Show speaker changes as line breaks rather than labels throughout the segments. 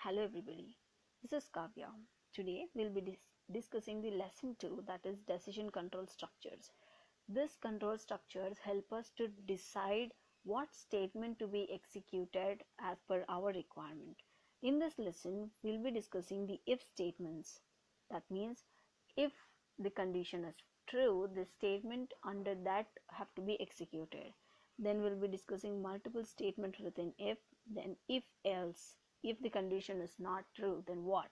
Hello everybody, this is Kavya. Today we'll be discussing the lesson 2, that is decision control structures. This control structures help us to decide what statement to be executed as per our requirement. In this lesson we'll be discussing the if statements. That means if the condition is true, the statement under that have to be executed. Then we'll be discussing multiple statements within if, then if else. If the condition is not true, then what?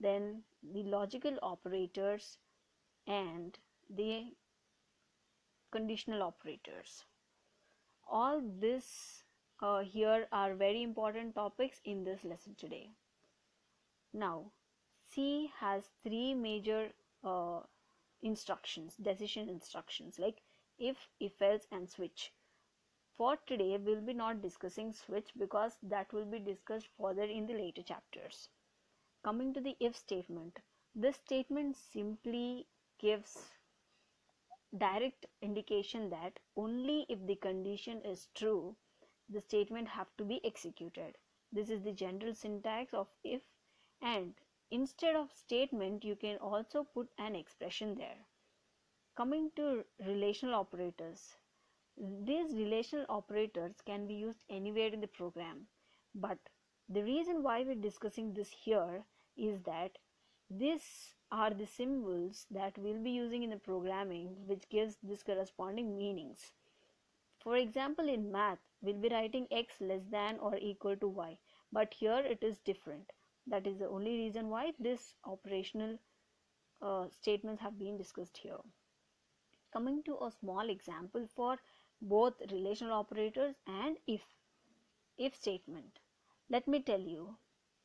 Then the logical operators and the conditional operators. All this here are very important topics in this lesson today. Now, C has three major instructions, decision instructions, like if else and switch. For today we'll be not discussing switch because that will be discussed further in the later chapters. Coming to the if statement, this statement simply gives direct indication that only if the condition is true, the statement have to be executed. This is the general syntax of if, and instead of statement you can also put an expression there. Coming to relational operators, these relational operators can be used anywhere in the program, but the reason why we're discussing this here is that these are the symbols that we'll be using in the programming, which gives this corresponding meanings. For example, in math we'll be writing x less than or equal to y, but here it is different. That is the only reason why this operational statements have been discussed here. Coming to a small example for both relational operators and if statement, let me tell you,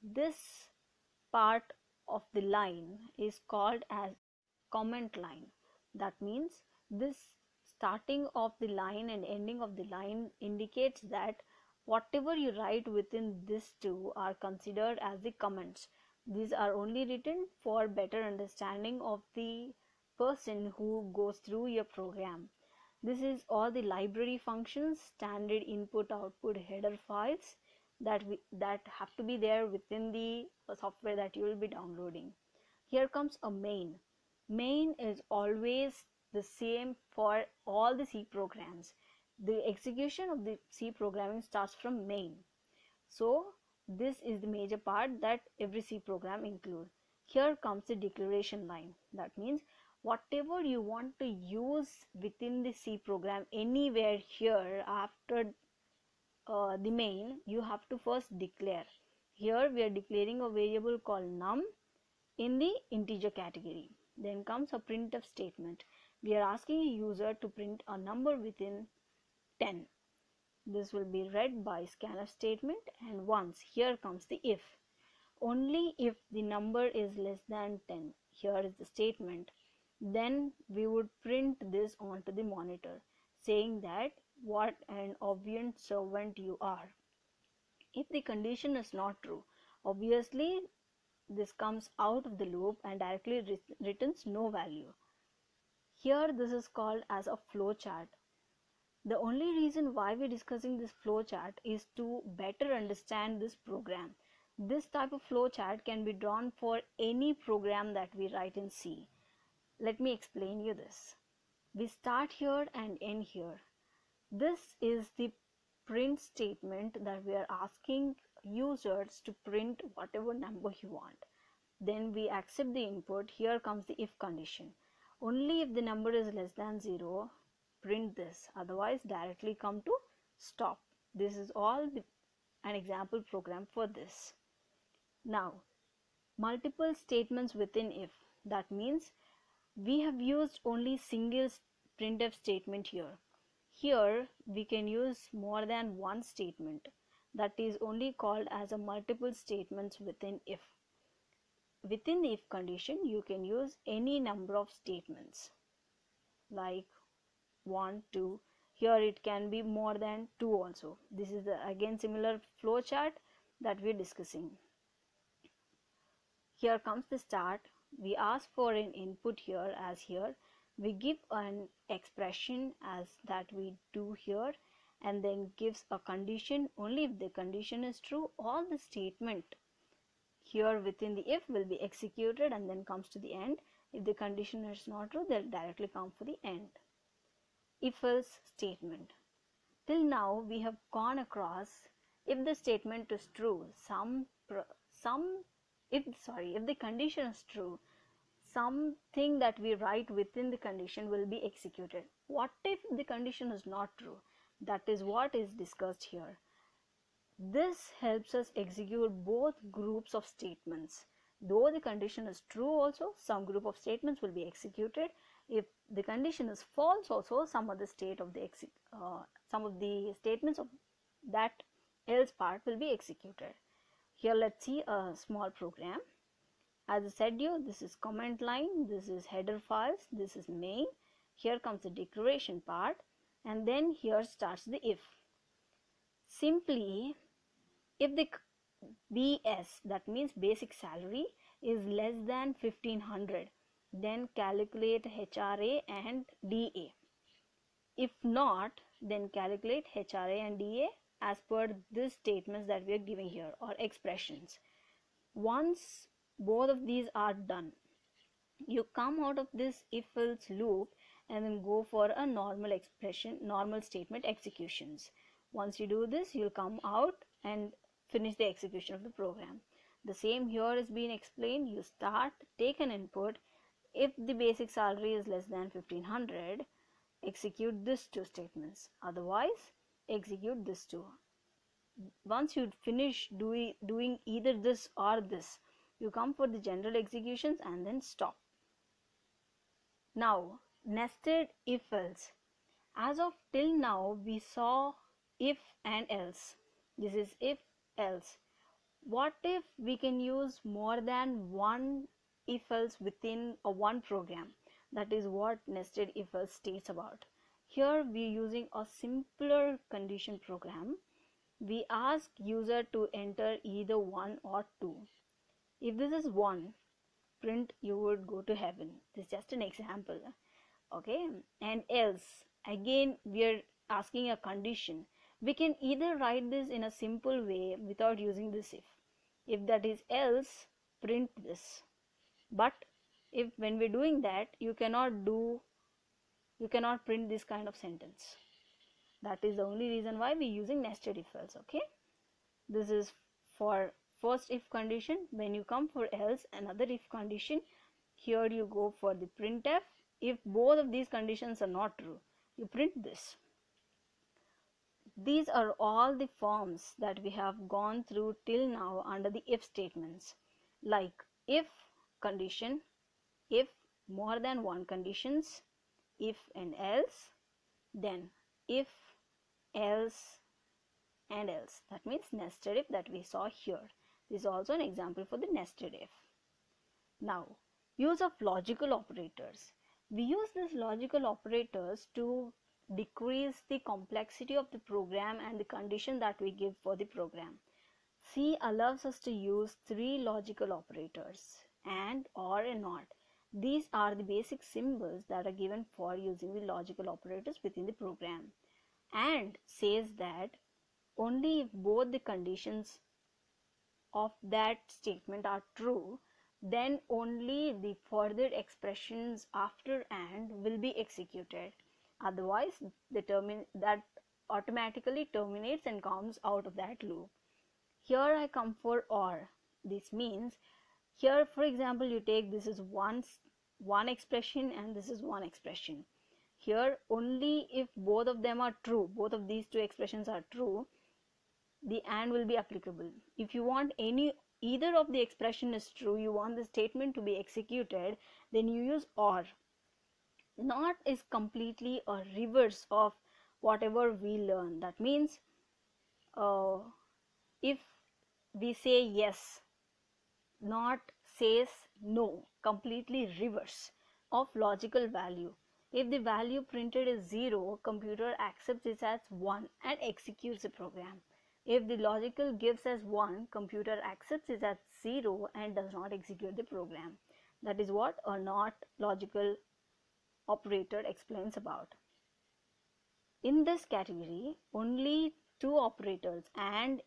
this part of the line is called as comment line. That means this starting of the line and ending of the line indicates that whatever you write within these two are considered as the comments. These are only written for better understanding of the person who goes through your program. This is all the library functions, standard input output header files that have to be there within the software that you will be downloading. Here comes a main. Main is always the same for all the C programs. The execution of the C programming starts from main. So this is the major part that every C program includes. Here comes the declaration line. That means whatever you want to use within the C program anywhere here after the main, you have to first declare. Here we are declaring a variable called num in the integer category. Then comes a printf statement. We are asking a user to print a number within 10. This will be read by scanf statement, and once here comes the if. Only if the number is less than 10, here is the statement, then we would print this onto the monitor saying that what an obedient servant you are. If the condition is not true, obviously this comes out of the loop and directly returns no value. Here this is called as a flowchart. The only reason why we're discussing this flowchart is to better understand this program. This type of flowchart can be drawn for any program that we write in C. Let me explain you this. We start here and end here. This is the print statement that we are asking users to print whatever number you want. Then we accept the input. Here comes the if condition. Only if the number is less than 0, print this, otherwise directly come to stop. This is all an example program for this. Now, multiple statements within if. That means we have used only single printf statement here. Here we can use more than one statement. That is only called as a multiple statements within if. Within the if condition you can use any number of statements like 1, 2. Here it can be more than 2 also. This is again similar flowchart that we are discussing. Here comes the start. We ask for an input here, as here we give an expression as that we do here, and then gives a condition. Only if the condition is true, all the statement here within the if will be executed and then comes to the end. If the condition is not true, they'll directly come for the end. If else statement. Till now we have gone across if the statement is true, if the condition is true, something that we write within the condition will be executed. What if the condition is not true? That is what is discussed here. This helps us execute both groups of statements. Though the condition is true also, some group of statements will be executed. If the condition is false also, some of the statements of that else part will be executed. Here let's see a small program. As I said you, this is comment line, this is header files, this is main. Here comes the declaration part, and then here starts the if. Simply, if the BS, that means basic salary, is less than 1500, then calculate HRA and DA. If not, then calculate HRA and DA as per these statements that we are giving here, or expressions. Once both of these are done, you come out of this if else loop and then go for a normal statement executions. Once you do this, you'll come out and finish the execution of the program. The same here is being explained. You start, take an input. If the basic salary is less than 1500, execute these two statements. Otherwise, execute this two. Once you finish doing either this or this, you come for the general executions and then stop. Now, nested if else. As of till now, we saw if and else. This is if else. What if we can use more than one if else within a one program? That is what nested if else states about. Here we are using a simpler condition program. We ask user to enter either 1 or 2. If this is 1, print you would go to heaven. This is just an example. Okay, and else, again we are asking a condition. We can either write this in a simple way without using this if that is else, print this. But if when we're doing that, you cannot print this kind of sentence. That is the only reason why we're using nested if else. Okay, this is for first if condition. When you come for else, another if condition, here you go for the printf. If both of these conditions are not true, you print this. These are all the forms that we have gone through till now under the if statements, like if condition, if more than one conditions, if and else, then if, else and else. That means nested if that we saw here. This is also an example for the nested if. Now, use of logical operators. We use these logical operators to decrease the complexity of the program and the condition that we give for the program. C allows us to use 3 logical operators: and, or, and not. These are the basic symbols that are given for using the logical operators within the program. And says that only if both the conditions of that statement are true, then only the further expressions after and will be executed. Otherwise, that automatically terminates and comes out of that loop. Here I come for or. This means here, for example, you take this is one expression and this is one expression. Here only if both of them are true, both of these two expressions are true, the and will be applicable. If you want either of the expression is true, you want the statement to be executed, then you use or. Not is completely a reverse of whatever we learn. That means if we say yes, not says no, completely reverse of logical value. If the value printed is 0, computer accepts it as 1 and executes the program. If the logical gives as 1, computer accepts it as 0 and does not execute the program. That is what a not logical operator explains about. In this category, only 2 operators and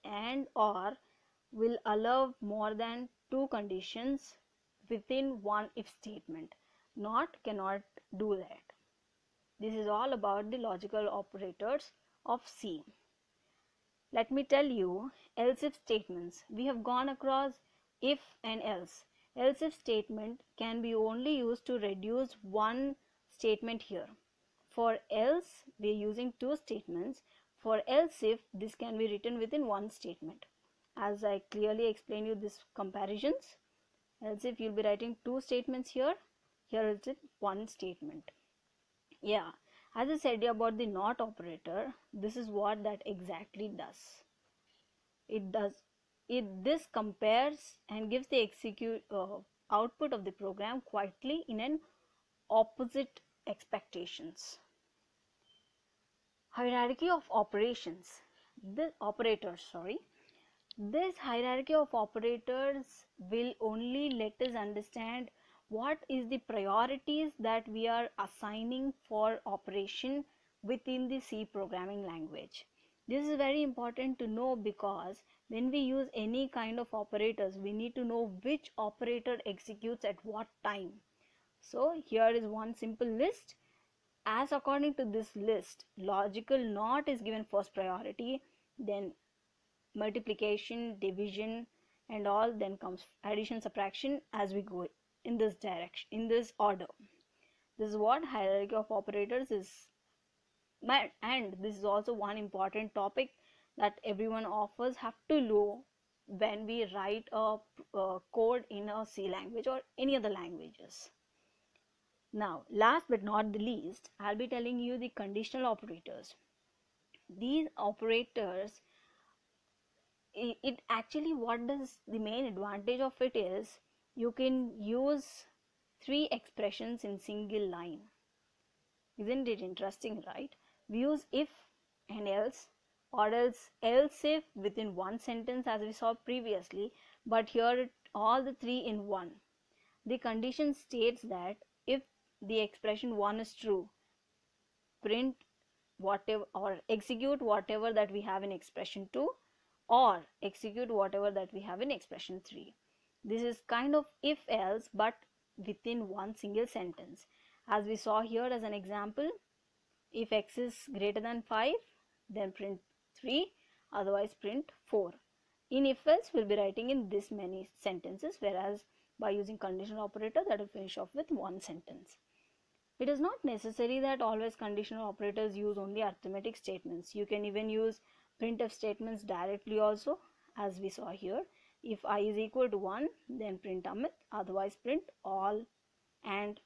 or will allow more than two conditions within one if statement. Not cannot do that. This is all about the logical operators of C. Let me tell you else if statements. We have gone across if and else. Else if statement can be only used to reduce one statement here. For else we are using two statements. For else if, this can be written within one statement. As I clearly explain you this comparisons. Else if you'll be writing two statements here. Here is it one statement. Yeah, as I said about the not operator, this is what that exactly does. This compares and gives the output of the program quietly in an opposite expectations. Hierarchy of operations. This hierarchy of operators will only let us understand what is the priorities that we are assigning for operation within the C programming language. This is very important to know because when we use any kind of operators, we need to know which operator executes at what time. So here is one simple list. As according to this list, logical NOT is given first priority, then multiplication, division and all, then comes addition, subtraction as we go in this direction, in this order. This is what hierarchy of operators is. And this is also one important topic that everyone of us have to know when we write a code in a C language or any other languages. Now, last but not the least, I'll be telling you the conditional operators. These operators, it actually, what does the main advantage of it is, you can use three expressions in single line. Isn't it interesting, right? We use if and else, or else if within one sentence as we saw previously, but here all the three in one. The condition states that if the expression 1 is true, print whatever or execute whatever that we have in expression 2, or execute whatever that we have in expression 3. This is kind of if else but within one single sentence. As we saw here as an example, if x is greater than 5, then print 3, otherwise print 4. In if else, we'll be writing in this many sentences, whereas by using conditional operator, that will finish off with one sentence. It is not necessary that always conditional operators use only arithmetic statements. You can even use printf statements directly also, as we saw here. If I is equal to 1, then print Amit, otherwise print all, and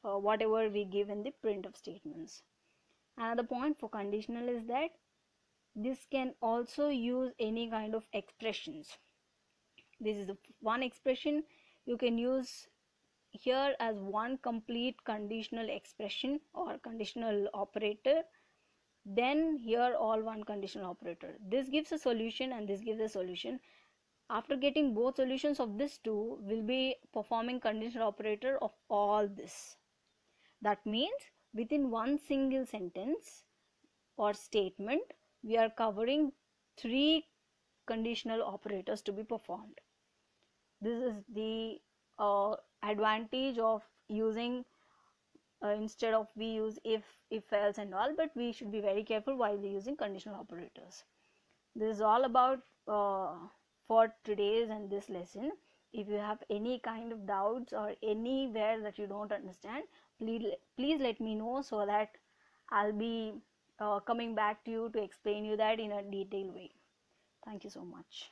whatever we give in the printf statements. Another point for conditional is that this can also use any kind of expressions. This is the one expression you can use here as one complete conditional expression or conditional operator, then here all one conditional operator. This gives a solution and this gives a solution. After getting both solutions of this two, we'll be performing conditional operator of all this. That means within one single sentence or statement, we are covering three conditional operators to be performed. This is the advantage of using instead of we use if else and all, but we should be very careful while using conditional operators. This is all about for today's and this lesson. If you have any kind of doubts or anywhere that you don't understand, please let me know so that I'll be coming back to you to explain you that in a detailed way. Thank you so much.